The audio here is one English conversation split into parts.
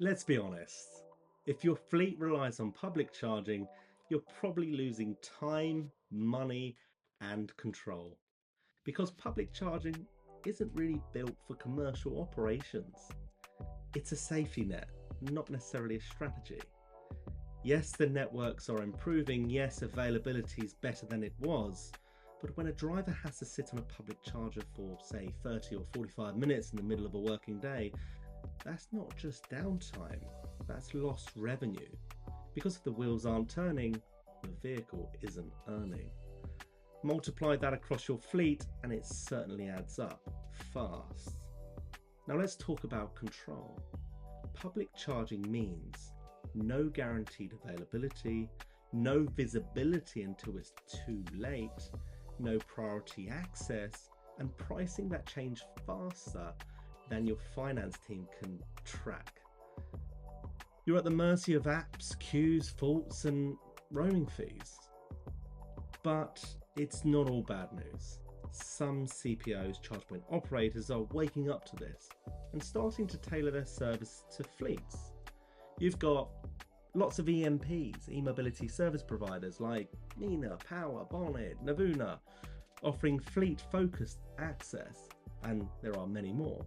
Let's be honest. If your fleet relies on public charging, you're probably losing time, money, and control. Because public charging isn't really built for commercial operations. It's a safety net, not necessarily a strategy. Yes, the networks are improving. Yes, availability is better than it was. But when a driver has to sit on a public charger for, say, 30 or 45 minutes in the middle of a working day, that's not just downtime, that's lost revenue. Because if the wheels aren't turning, the vehicle isn't earning. Multiply that across your fleet and it certainly adds up fast. Now let's talk about control. Public charging means no guaranteed availability, no visibility until it's too late, no priority access, and pricing that change faster than your finance team can track. You're at the mercy of apps, queues, faults, and roaming fees. But it's not all bad news. Some CPOs, charge point operators, are waking up to this and starting to tailor their service to fleets. You've got lots of EMPs, e-mobility service providers like Nina, Power, Bonnet, Navuna, offering fleet-focused access, and there are many more.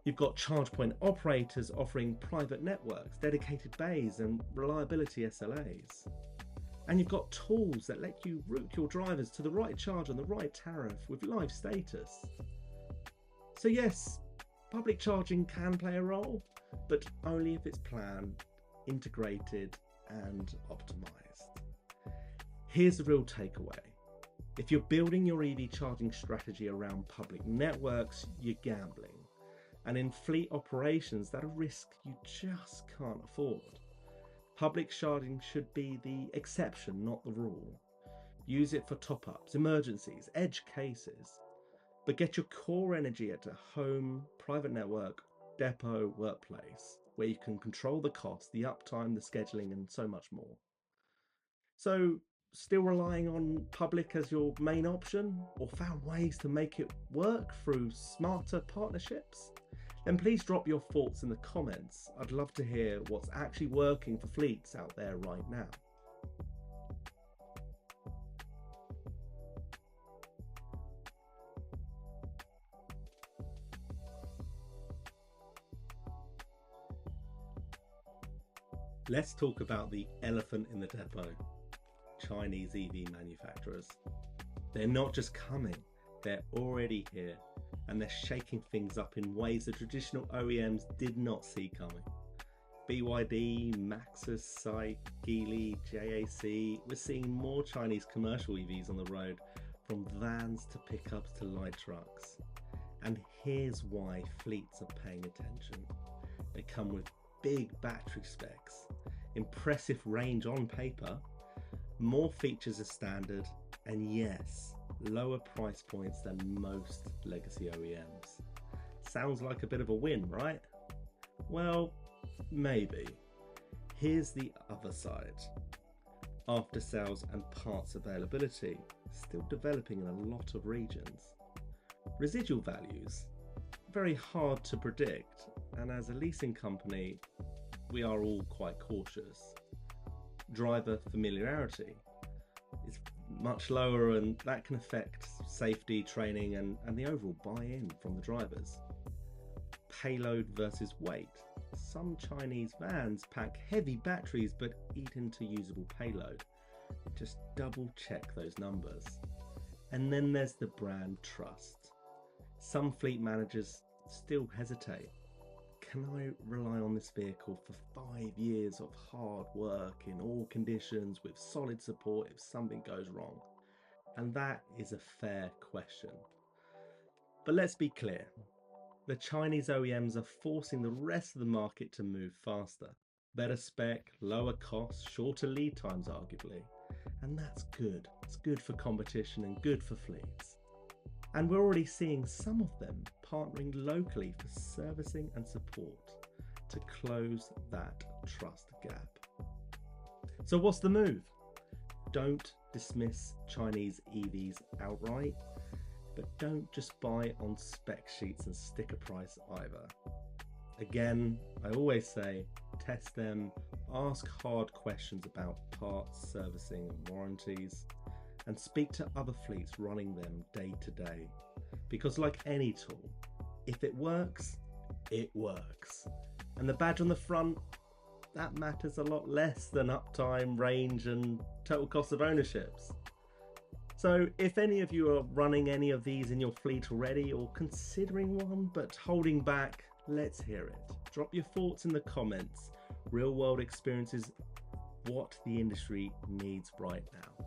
You've got charge point operators offering private networks, dedicated bays, and reliability SLAs. And you've got tools that let you route your drivers to the right charge on the right tariff with live status. So yes, public charging can play a role, but only if it's planned, integrated, and optimized. Here's the real takeaway. If you're building your EV charging strategy around public networks, you're gambling. And in fleet operations, that's a risk you just can't afford. Public charging should be the exception, not the rule. Use it for top-ups, emergencies, edge cases. But get your core energy at a home, private network, depot, workplace, where you can control the cost, the uptime, the scheduling, and so much more. So, still relying on public as your main option, or found ways to make it work through smarter partnerships? Then please drop your thoughts in the comments. I'd love to hear what's actually working for fleets out there right now. Let's talk about the elephant in the depot, Chinese EV manufacturers. They're not just coming, they're already here, and they're shaking things up in ways the traditional OEMs did not see coming. BYD, Maxus, SAIC, Geely, JAC, we're seeing more Chinese commercial EVs on the road, from vans to pickups to light trucks. And here's why fleets are paying attention. They come with big battery specs, impressive range on paper, more features as standard, and yes, lower price points than most legacy OEMs. Sounds like a bit of a win, right? Well, maybe. Here's the other side. After sales and parts availability, still developing in a lot of regions. Residual values, very hard to predict, and as a leasing company, we are all quite cautious. Driver familiarity is much lower, and that can affect safety, training, and the overall buy-in from the drivers. Payload versus weight. Some Chinese vans pack heavy batteries but eat into usable payload. Just double check those numbers. And then there's the brand trust. Some fleet managers still hesitate. Can I rely on this vehicle for 5 years of hard work in all conditions with solid support if something goes wrong? And that is a fair question. But let's be clear. The Chinese OEMs are forcing the rest of the market to move faster. Better spec, lower costs, shorter lead times arguably. And that's good. It's good for competition and good for fleets. And we're already seeing some of them partnering locally for servicing and support to close that trust gap. So what's the move? Don't dismiss Chinese EVs outright, but don't just buy on spec sheets and sticker price either. Again, I always say, test them, ask hard questions about parts, servicing and warranties, and speak to other fleets running them day to day. Because like any tool, if it works, it works. And the badge on the front, that matters a lot less than uptime, range and total cost of ownerships. So if any of you are running any of these in your fleet already or considering one but holding back, let's hear it. Drop your thoughts in the comments. Real world experience is what the industry needs right now.